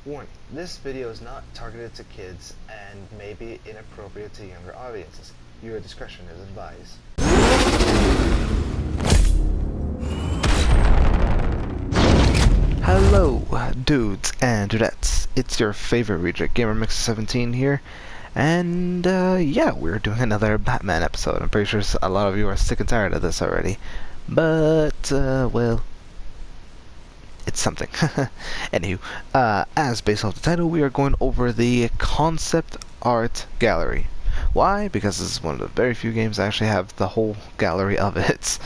Warning, this video is not targeted to kids and may be inappropriate to younger audiences. Your discretion is advised. Hello, dudes and dudettes. It's your favorite reject gamer Mix17 here, and yeah, we're doing another Batman episode. I'm pretty sure a lot of you are sick and tired of this already, but well, it's something. Anywho, as based off the title, we are going over the concept art gallery. Why? Because this is one of the very few games that actually have the whole gallery of it.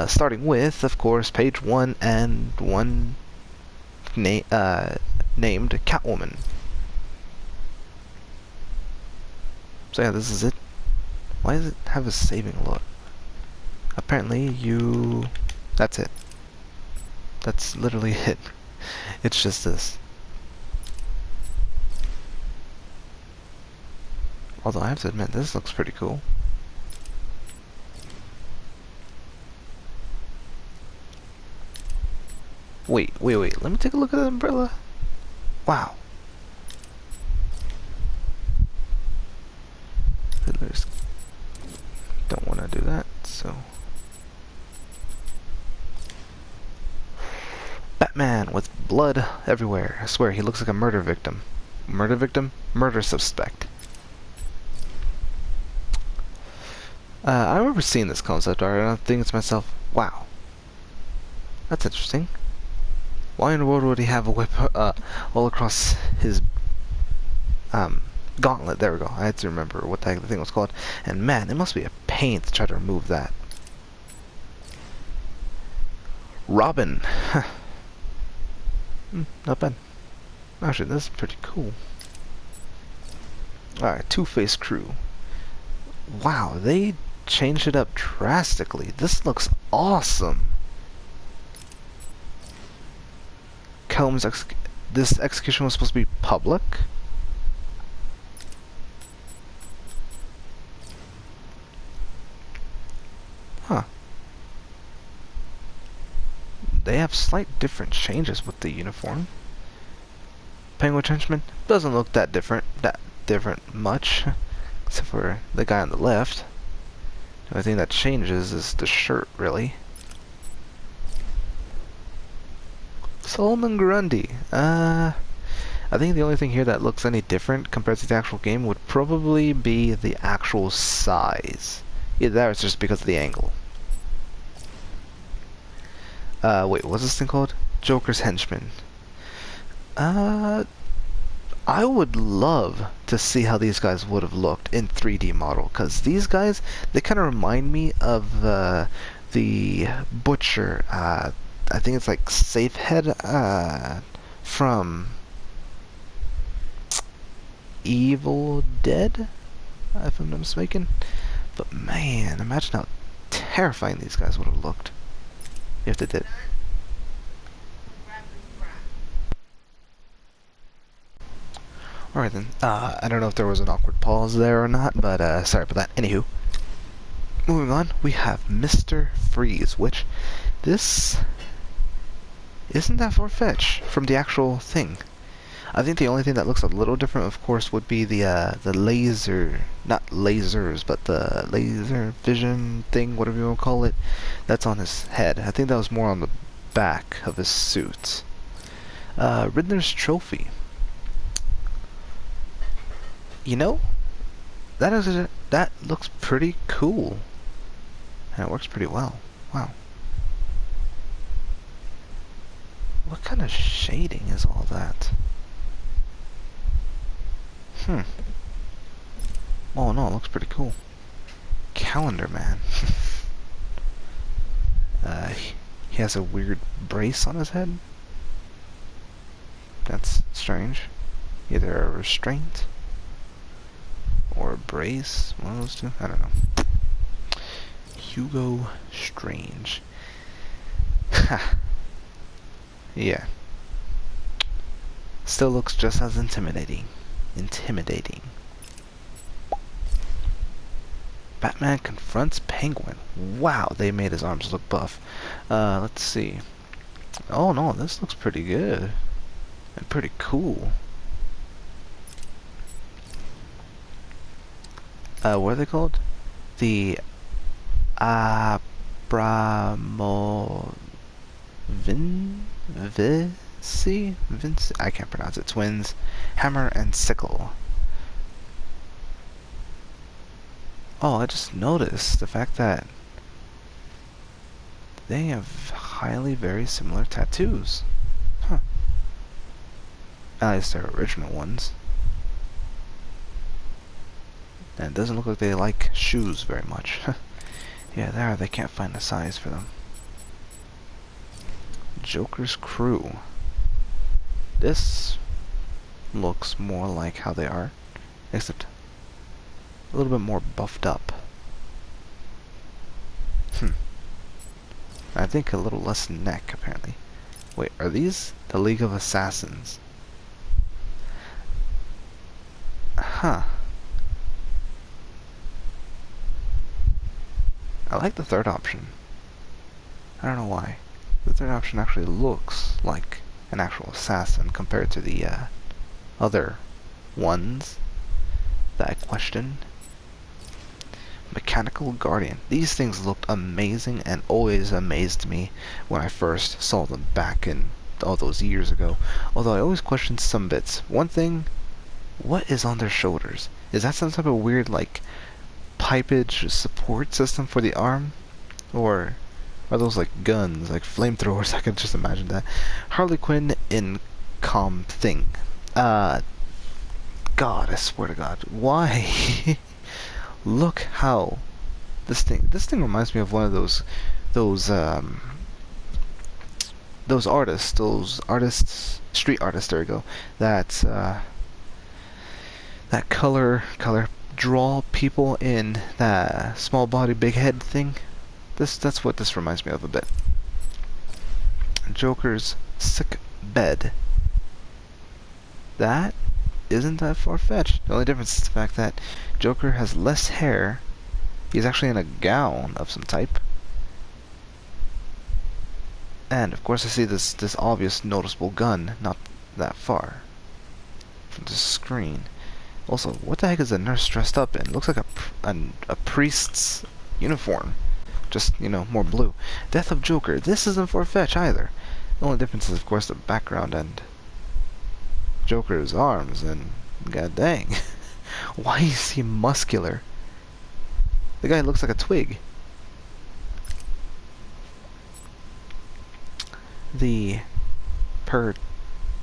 Starting with, of course, page 1 and one named Catwoman. So yeah, this is it. Why does it have a saving load? Apparently that's it. That's literally it. It's just this. Although I have to admit, this looks pretty cool. Wait. Let me take a look at the umbrella. Wow. Fiddlers don't want to do that, so. Batman with blood everywhere. I swear, he looks like a murder victim. Murder victim? Murder suspect. I remember seeing this concept art, and I'm thinking to myself, wow. That's interesting. Why in the world would he have a whip all across his gauntlet? There we go. I had to remember what the heck the thing was called. And man, it must be a pain to try to remove that. Robin. Not bad. Actually, this is pretty cool. Alright, Two-Face crew. Wow, they changed it up drastically. This looks awesome. Kelm's this execution was supposed to be public. Huh. They have slight different changes with the uniform. Penguin henchman doesn't look that different much, except for the guy on the left. The only thing that changes is the shirt, really. Solomon Grundy. I think the only thing here that looks any different compared to the actual game would probably be the actual size. Either that or it's just because of the angle. Wait, what's this thing called? Joker's Henchman. I would love to see how these guys would have looked in 3D model, because these guys, they kind of remind me of the Butcher. I think it's like Safehead from Evil Dead, if I'm not mistaken. But man, imagine how terrifying these guys would have looked if they did. Alright then, I don't know if there was an awkward pause there or not, but sorry about that. Anywho, moving on, we have Mr. Freeze, which this isn't that far-fetched from the actual thing. I think the only thing that looks a little different, of course, would be the laser, not lasers, but the laser vision thing, whatever you want to call it, that's on his head. I think that was more on the back of his suit. Riddler's Trophy. You know, that looks pretty cool, and it works pretty well. Wow. What kind of shading is all that? Oh no, it looks pretty cool. Calendar Man. He has a weird brace on his head. That's strange. Either a restraint or a brace. One of those two. I don't know. Hugo Strange. Ha. Yeah. Still looks just as intimidating. Batman confronts Penguin. Wow, they made his arms look buff. Let's see. Oh no, this looks pretty good. and pretty cool. What are they called? The Vinci? I can't pronounce it. Twins, hammer and sickle. Oh, I just noticed the fact that they have highly very similar tattoos. Huh. At least their original ones. And it doesn't look like they like shoes very much. Yeah, they can't find a size for them. Joker's crew. This looks more like how they are, except a little bit more buffed up. I think a little less neck, apparently. Wait, are these the League of Assassins? Huh. I like the third option. I don't know why. The third option actually looks like an actual assassin compared to the other ones that I questioned. Mechanical Guardian. These things looked amazing and always amazed me when I first saw them back in all those years ago. Although I always questioned some bits. One thing, what is on their shoulders? Is that some type of weird like pipage support system for the arm? Or are those like guns, like flamethrowers? I can just imagine that. Harley Quinn in calm thing. God, I swear to God. Why? Look how this thing reminds me of one of those artists, street artists, there we go, that color draw people in that small body big head thing. That's what this reminds me of a bit. Joker's sick bed. That isn't that far-fetched. The only difference is the fact that Joker has less hair. He's actually in a gown of some type. And of course I see this obvious noticeable gun not that far from the screen. Also, what the heck is the nurse dressed up in? Looks like a priest's uniform. Just, you know, more blue. Death of Joker. This isn't far-fetched either. The only difference is, of course, the background and Joker's arms, and god dang. Why is he muscular? The guy looks like a twig. The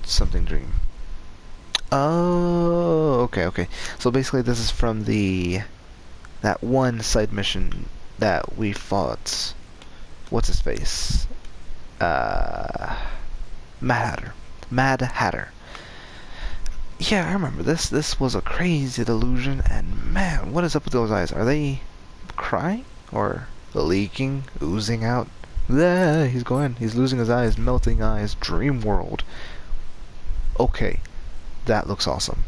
something dream. Oh, okay. So basically this is from that one side mission that we fought. What's his face? Mad Hatter. Yeah, I remember this. This was a crazy delusion, and man, what is up with those eyes? Are they crying? Or leaking? Oozing out? Yeah, he's losing his eyes, melting eyes, dream world. Okay, that looks awesome.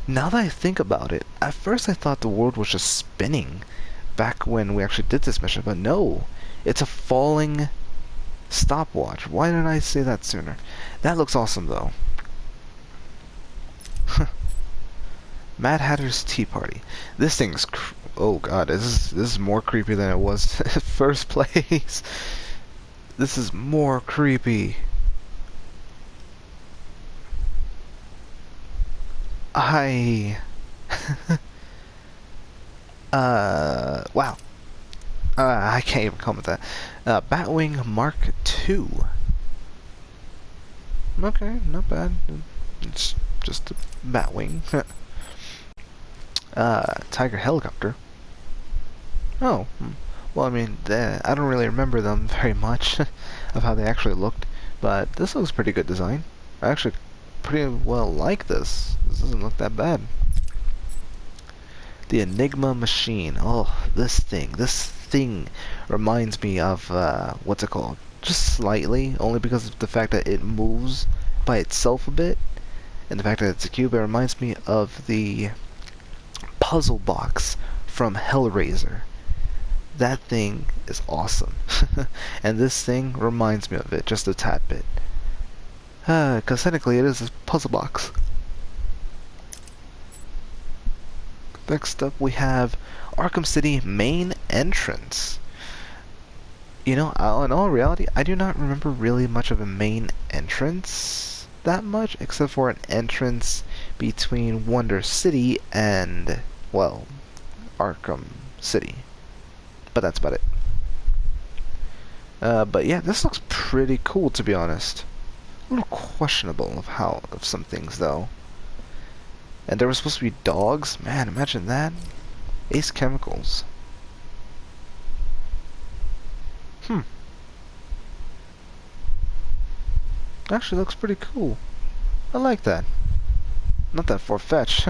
Now that I think about it, at first I thought the world was just spinning back when we actually did this mission, but no, it's a falling stopwatch. Why didn't I say that sooner? That looks awesome though. Mad Hatter's Tea Party. This thing's oh god, this is more creepy than it was first place. This is more creepy. Wow. I can't even comment that. Batwing Mark II. Okay, not bad. It's just a Batwing. Tiger Helicopter. Oh, well, I mean, I don't really remember them very much of how they actually looked, but this looks pretty good design. I actually pretty well like this. This doesn't look that bad. The Enigma Machine. Oh, this thing reminds me of, what's it called? Just slightly, only because of the fact that it moves by itself a bit, and the fact that it's a cube. It reminds me of the puzzle box from Hellraiser. That thing is awesome. And this thing reminds me of it just a tad bit. Because technically it is a puzzle box. Next up we have Arkham City main entrance. You know, in all reality, I do not remember really much of a main entrance that much, except for an entrance between Wonder City and, well, Arkham City. But that's about it. But yeah, this looks pretty cool, to be honest. A little questionable of some things, though. And there were supposed to be dogs? Man, imagine that. Ace Chemicals. Actually looks pretty cool. I like that. Not that far-fetched.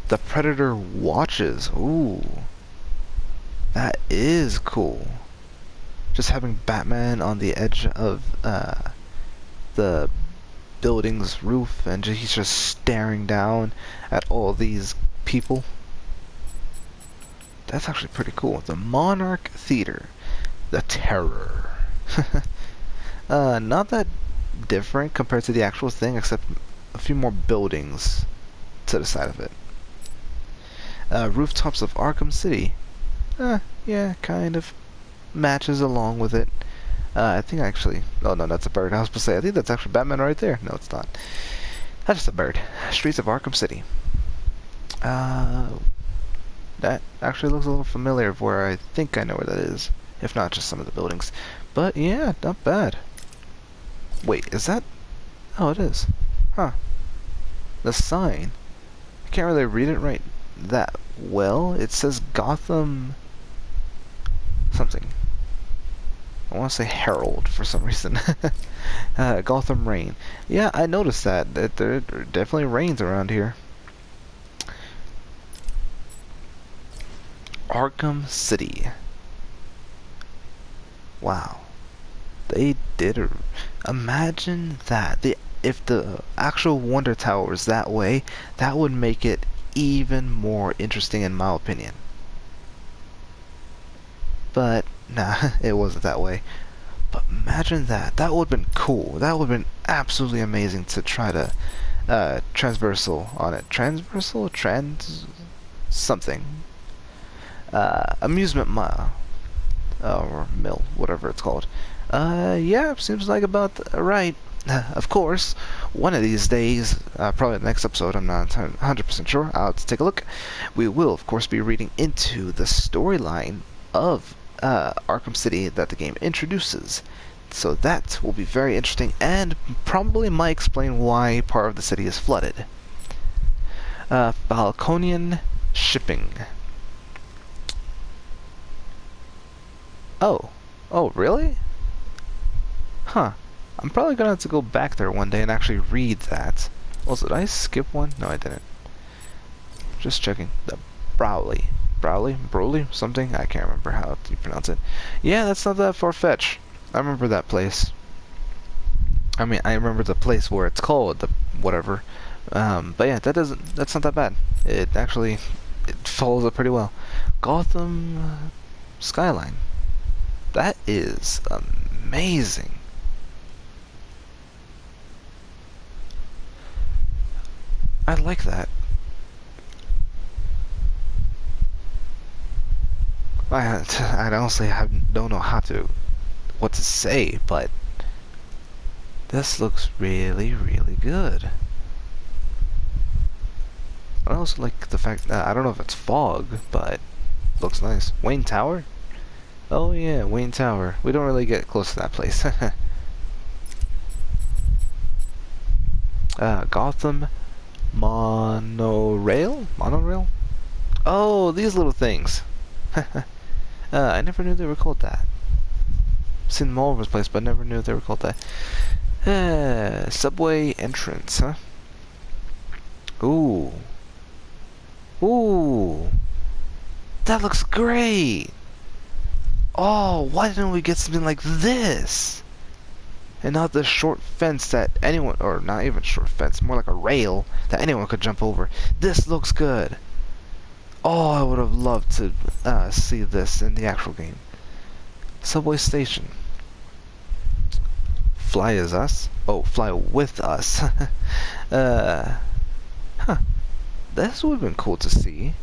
The Predator watches. Ooh. That is cool. Just having Batman on the edge of the building's roof and he's just staring down at all these people. That's actually pretty cool. The Monarch Theater. The Terror. Not that different compared to the actual thing, except a few more buildings to the side of it. Rooftops of Arkham City. Yeah, kind of matches along with it. I think actually... Oh, no, that's a bird. I was supposed to say, I think that's actually Batman right there. No, it's not. That's just a bird. Streets of Arkham City. That actually looks a little familiar of where I think I know where that is. If not, just some of the buildings. But, yeah, not bad. Wait, is that... Oh, it is. Huh. The sign. I can't really read it right that well. It says Gotham... something. I want to say Herald for some reason. Gotham Rain. Yeah, I noticed that. There definitely rains around here. Arkham City. Wow. They did it. Imagine that. If the actual Wonder Tower was that way, that would make it even more interesting in my opinion. But, nah, it wasn't that way. But imagine that. That would have been cool. That would have been absolutely amazing to try to transversal on it. Transversal? Something. Amusement mile. Or mill, whatever it's called. Yeah, seems like about right. Of course, one of these days, probably the next episode, I'm not 100% sure, I'll have to take a look. We will, of course, be reading into the storyline of Arkham City that the game introduces. So that will be very interesting and probably might explain why part of the city is flooded. Falconian shipping. Oh, really? Huh. I'm probably gonna have to go back there one day and actually read that. Also, did I skip one? No, I didn't. Just checking. The Broly? Something? I can't remember how you pronounce it. Yeah, that's not that far-fetched. I remember that place. I mean, I remember the place where it's called, the whatever. But yeah, that's not that bad. It follows it pretty well. Gotham Skyline. That is amazing. I like that. I honestly don't know what to say, but this looks really, really good. I also like the fact that I don't know if it's fog, but looks nice. Wayne Tower? Oh yeah, Wayne Tower. We don't really get close to that place. Gotham Monorail? Monorail? Oh, these little things. I never knew they were called that. Seen them all over the place, but I never knew they were called that. Subway entrance, huh? Ooh. Ooh. That looks great! Oh, why didn't we get something like this? And not the short fence that anyone, or not even short fence, more like a rail that anyone could jump over. This looks good. Oh, I would have loved to see this in the actual game. Subway station. Fly as us? Oh, fly with us. uh, huh. This would have been cool to see.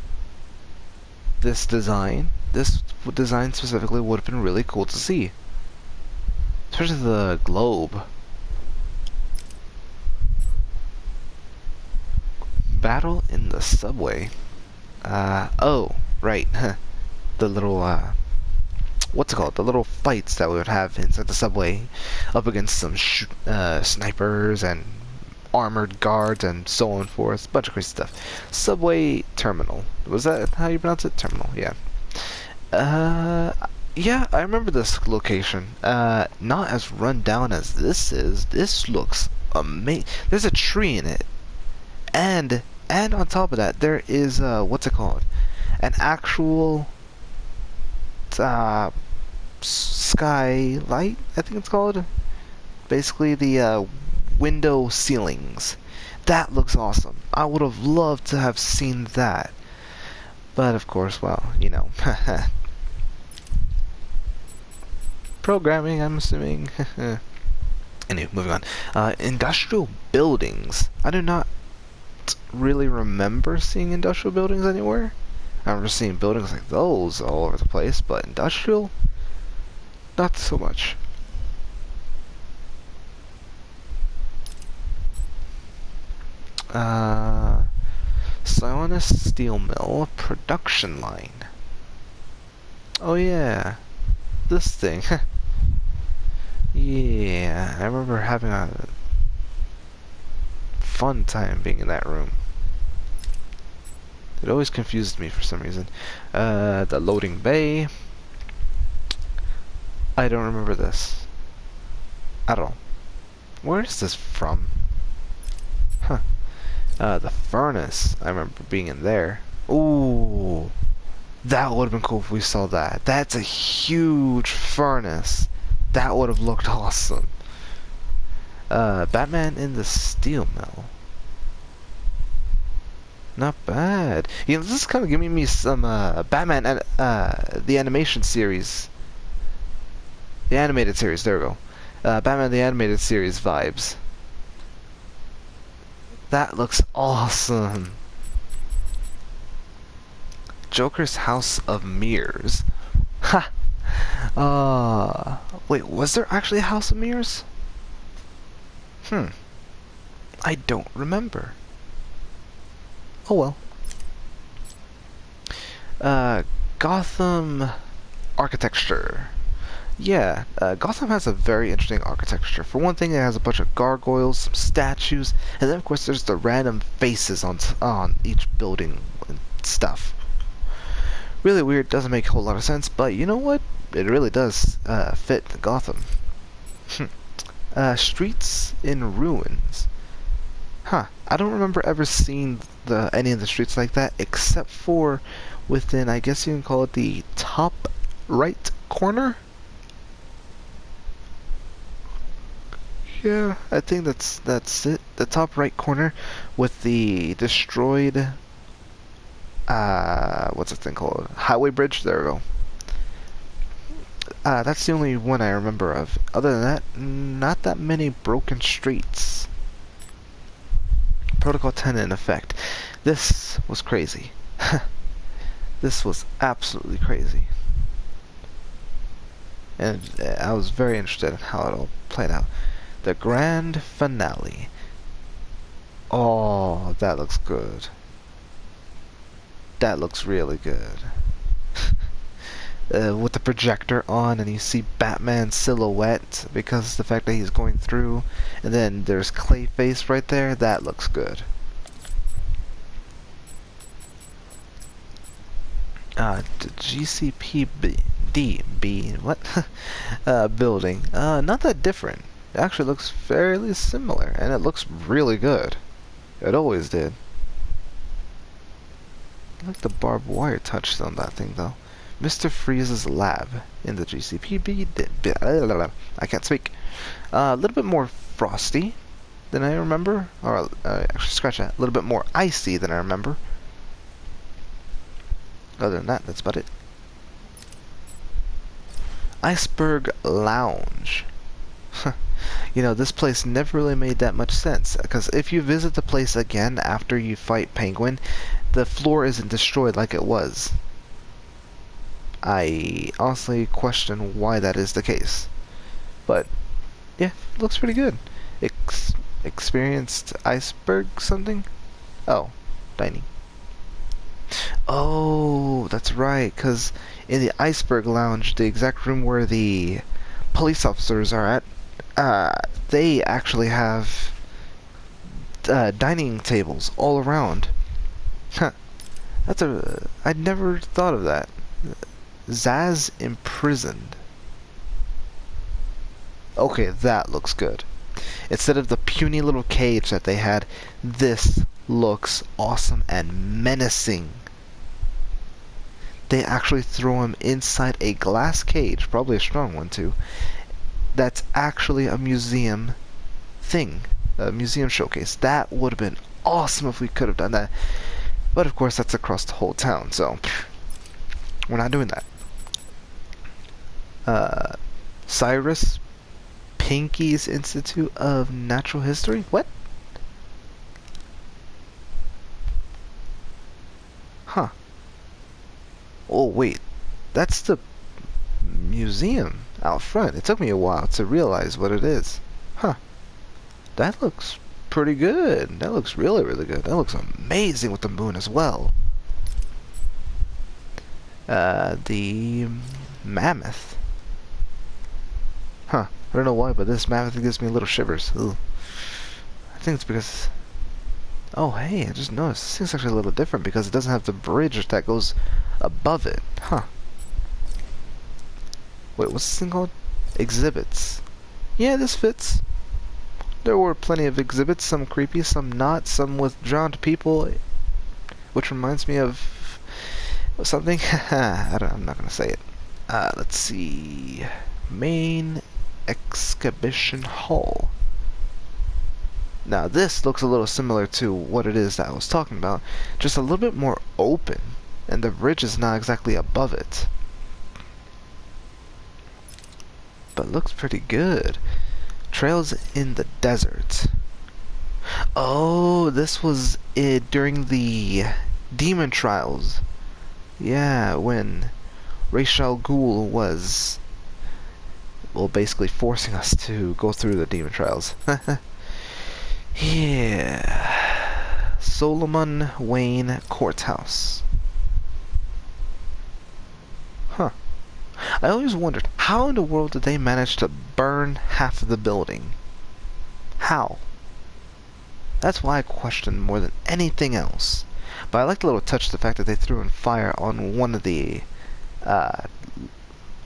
This design specifically would have been really cool to see. Especially the globe. Battle in the subway. Oh, right. The little, what's it called? The little fights that we would have inside the subway up against some snipers and armored guards and so on forth. Bunch of crazy stuff. Subway terminal. Was that how you pronounce it? Terminal, yeah. Yeah, I remember this location. Not as run down as this is. This looks amazing. There's a tree in it. And on top of that, there is, what's it called? An actual, skylight, I think it's called. Basically the window ceilings. That looks awesome. I would have loved to have seen that. But of course, well, you know. Programming, I'm assuming. Anyway, moving on. Industrial buildings. I do not really remember seeing industrial buildings anywhere. I remember seeing buildings like those all over the place, but industrial? Not so much. Sionis Steel Mill production line. Oh yeah, this thing. Yeah, I remember having a fun time being in that room. It always confused me for some reason. The loading bay. I don't remember this at all. Where is this from? Huh. The furnace. I remember being in there. Ooh, that would have been cool if we saw that. That's a huge furnace. That would have looked awesome. Batman in the steel mill. Not bad. You know, this is kind of giving me some Batman and the animation series. The animated series, there we go. Batman the animated series vibes. That looks awesome. Joker's House of Mirrors. Ha! Wait, was there actually a House of Mirrors? I don't remember. Oh well. Gotham architecture. Yeah, Gotham has a very interesting architecture. For one thing, it has a bunch of gargoyles, some statues, and then of course there's the random faces on each building and stuff. Really weird, doesn't make a whole lot of sense, but you know what? It really does fit Gotham. Streets in ruins. Huh. I don't remember ever seeing any of the streets like that, except for within, I guess you can call it the top right corner? Yeah, I think that's it. The top right corner with the destroyed what's the thing called? Highway bridge, there we go. That's the only one I remember of. Other than that, not that many broken streets. Protocol 10 in effect. This was crazy. This was absolutely crazy. And I was very interested in how it all played out. The grand finale. Oh, that looks good. That looks really good. With the projector on and you see Batman's silhouette because of the fact that he's going through, and then there's Clayface right there. That looks good. GCPD what? Building. Not that different. It actually looks fairly similar, and it looks really good. It always did. I like the barbed wire touch on that thing though. Mr. Freeze's lab in the GCPD. I can't speak. A little bit more frosty than I remember. Or, actually, scratch that. A little bit more icy than I remember. Other than that, that's about it. Iceberg Lounge. You know, this place never really made that much sense, because if you visit the place again after you fight Penguin, the floor isn't destroyed like it was. I honestly question why that is the case. But, yeah, looks pretty good. Experienced iceberg something? Oh, dining. Oh, that's right, because in the iceberg lounge, the exact room where the police officers are at, they actually have dining tables all around. Huh. I'd never thought of that. Zaz imprisoned. Okay, that looks good. Instead of the puny little cage that they had, this looks awesome and menacing. They actually throw him inside a glass cage, probably a strong one too, that's actually a museum thing, a museum showcase. That would have been awesome if we could have done that. But of course, that's across the whole town, so we're not doing that. Cyrus Pinky's Institute of Natural History? What? Huh. Oh, wait. That's the museum out front. It took me a while to realize what it is. Huh. That looks pretty good. That looks really, really good. That looks amazing with the moon as well. The mammoth. Huh. I don't know why, but this mammoth gives me little shivers. Ugh. I think it's because... Oh, hey, I just noticed. This thing's actually a little different because it doesn't have the bridge that goes above it. Huh. Wait, what's this thing called? Exhibits. Yeah, this fits. There were plenty of exhibits, some creepy, some not, some with drowned people, which reminds me of something. I'm not gonna say it. Let's see. Main exhibition hall. Now this looks a little similar to what it is that I was talking about, just a little bit more open, and the bridge is not exactly above it. But looks pretty good. Trails in the desert. Oh, this was it during the demon trials. Yeah, when Ra's al Ghul was, well, basically forcing us to go through the demon trials. Yeah. Solomon Wayne Courthouse. Huh. I always wondered, how in the world did they manage to burn half of the building? How? That's why I question more than anything else. But I like the little touch, the fact that they threw in fire on one of the, I'm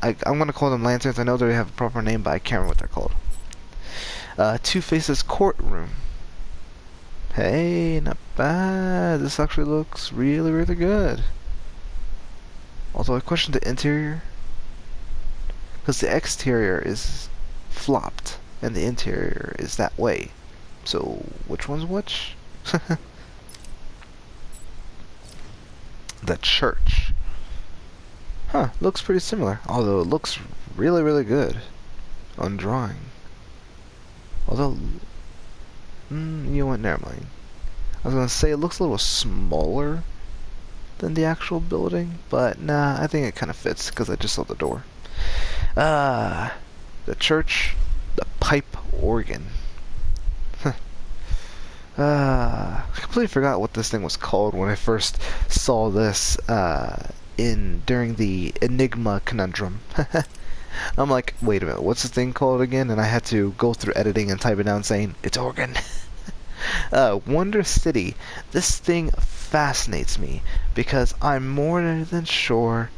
going to call them lanterns. I know they have a proper name, but I can't remember what they're called. Two-Face's courtroom. Hey, not bad. This actually looks really, really good. Although I question the interior, because the exterior is flopped and the interior is that way. So which one's which? The church. Huh, looks pretty similar. Although it looks really, really good on drawing. Although, you went, never mind. I was gonna say it looks a little smaller than the actual building, but nah, I think it kind of fits because I just saw the door. The church, the pipe organ. I completely forgot what this thing was called when I first saw this during the Enigma conundrum. I'm like, wait a minute, what's the thing called again? And I had to go through editing and type it down saying, it's organ. Wonder City. This thing fascinates me because I'm more than sure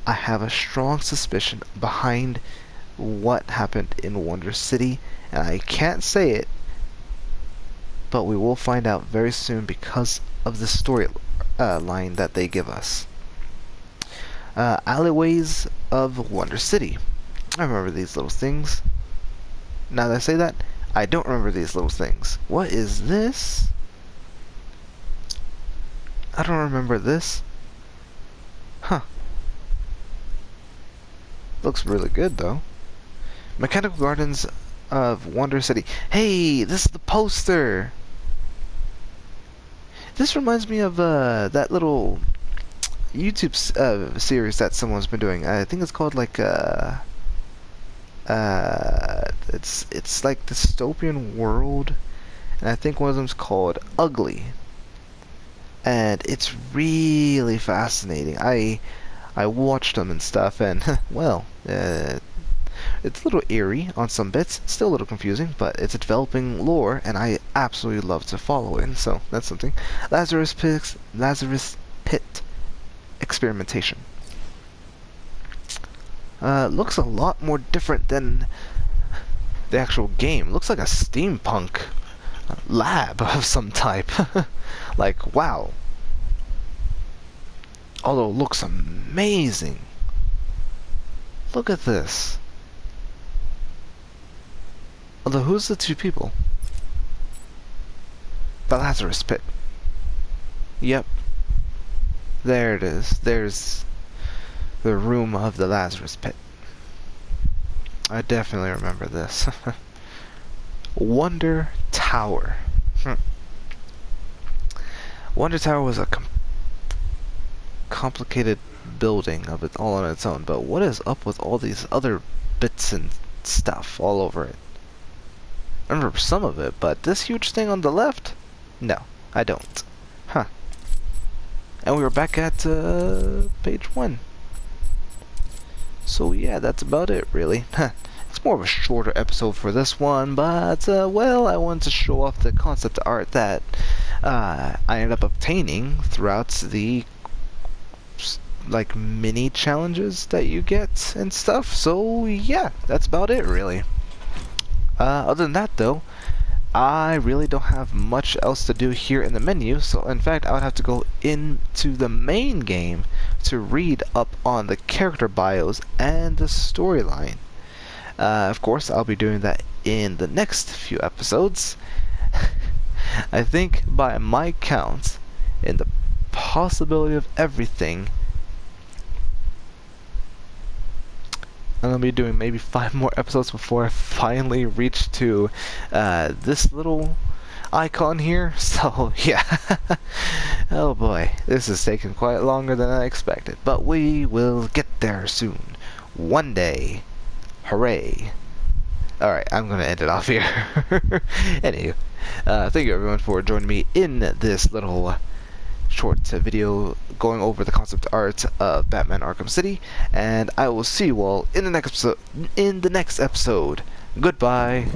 I have a strong suspicion behind what happened in Wonder City, and I can't say it, but we will find out very soon because of the story line that they give us. Alleyways of Wonder City. I remember these little things. Now that I say that, I don't remember these little things. What is this? I don't remember this. Huh. Looks really good though. Mechanical Gardens of Wonder City. Hey, this is the poster. This reminds me of that little YouTube series that someone's been doing. I think it's called like it's like dystopian world, and I think one of them's called Ugly, and it's really fascinating. I watched them and stuff, and well, it's a little eerie on some bits, still a little confusing, but it's a developing lore, and I absolutely love to follow it. So that's something. Lazarus Pit experimentation. Looks a lot more different than the actual game. Looks like a steampunk lab of some type. Like, wow. Although it looks amazing. Look at this. Although, who's the two people? The Lazarus Pit. Yep. There it is. There's the room of the Lazarus Pit. I definitely remember this. Wonder Tower. Wonder Tower was a complicated building of it all on its own, but what is up with all these other bits and stuff all over it? I remember some of it, but this huge thing on the left? No, I don't. Huh. And we were back at page 1. So yeah, that's about it, really. It's more of a shorter episode for this one, but well, I wanted to show off the concept art that I ended up obtaining throughout the like mini challenges that you get and stuff. So yeah, that's about it, really. Other than that, though, I really don't have much else to do here in the menu, so in fact I would have to go into the main game to read up on the character bios and the storyline. Of course, I'll be doing that in the next few episodes. I think by my count, in the possibility of everything, I'm going to be doing maybe 5 more episodes before I finally reach to this little icon here. So, yeah. Oh boy, this is taking quite longer than I expected. But we will get there soon. One day. Hooray. Alright, I'm going to end it off here. Anywho, thank you everyone for joining me in this little short video going over the concept art of Batman Arkham City, and I will see you all in the next episode. Goodbye.